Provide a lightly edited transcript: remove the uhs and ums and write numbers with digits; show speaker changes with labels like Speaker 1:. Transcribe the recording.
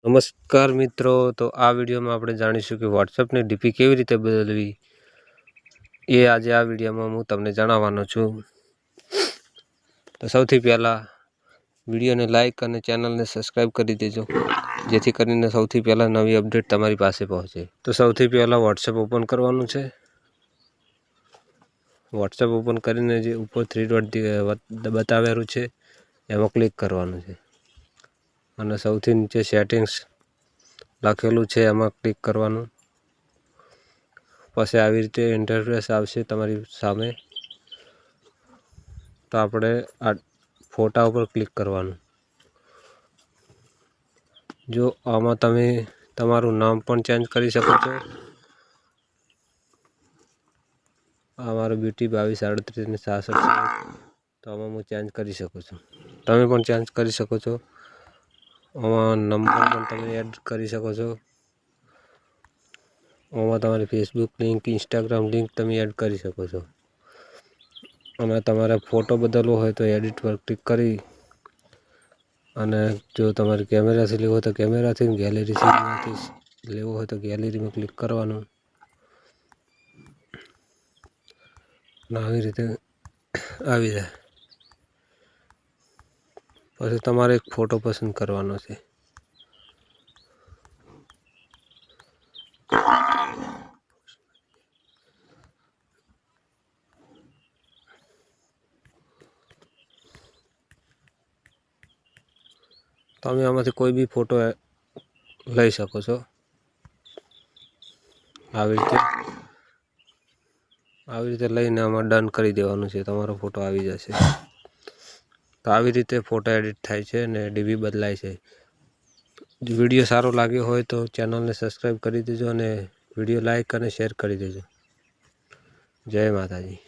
Speaker 1: નમસ્કાર મિત્રો, તો આ વિડીયોમાં આપણે જાણીશું કે વોટ્સએપની ડીપી કેવી રીતે બદલવી એ આજે આ વિડીયોમાં હું તમને જણાવવાનો છું। તો સૌથી પહેલાં વિડીયોને લાઇક અને ચેનલને સબસ્ક્રાઈબ કરી દેજો, જેથી કરીને સૌથી પહેલાં નવી અપડેટ તમારી પાસે પહોંચે। તો સૌથી પહેલાં વોટ્સએપ ઓપન કરવાનું છે। વોટ્સએપ ઓપન કરીને જે ઉપર 3 ડોટ બતાવેલું છે એમાં ક્લિક કરવાનું છે અને સૌથી નીચે સેટિંગ્સ લખેલું છે એમાં ક્લિક કરવાનું। પછી આવી રીતે ઇન્ટરફેસ આવશે તમારી સામે। તો આપણે આ ફોટા ઉપર ક્લિક કરવાનું। જો આમાં તમે તમારું નામ પણ ચેન્જ કરી શકો છો। અમારું બ્યુટી 223866 છે, તો આમાં હું ચેન્જ કરી શકું છું। તમે પણ ચેન્જ કરી શકો છો। આમાં નંબર પણ તમે એડ કરી શકો છો। આમાં તમારી ફેસબુક લિંક, ઇન્સ્ટાગ્રામ લિંક તમે એડ કરી શકો છો। અને તમારે ફોટો બદલવો હોય તો એડિટ પર ક્લિક કરી અને જો તમારે કેમેરાથી લેવો હોય તો કેમેરાથી, ગેલેરીથી લેવો હોય તો ગેલેરીમાં ક્લિક કરવાનું। આવી રીતે આવી જાય। પછી તમારે એક ફોટો પસંદ કરવાનો છે। તમે આમાંથી કોઈ બી ફોટો લઈ શકો છો। આવી રીતે લઈને આમાં ડન કરી દેવાનું છે, તમારો ફોટો આવી જશે। તો આવી રીતે ફોટો એડિટ થાય છે અને ડીપી બદલાય છે। વિડીયો સારો લાગ્યો હોય તો ચેનલને સબસ્ક્રાઈબ કરી દેજો અને વિડીયો લાઈક અને શેર કરી દેજો। જય માતાજી।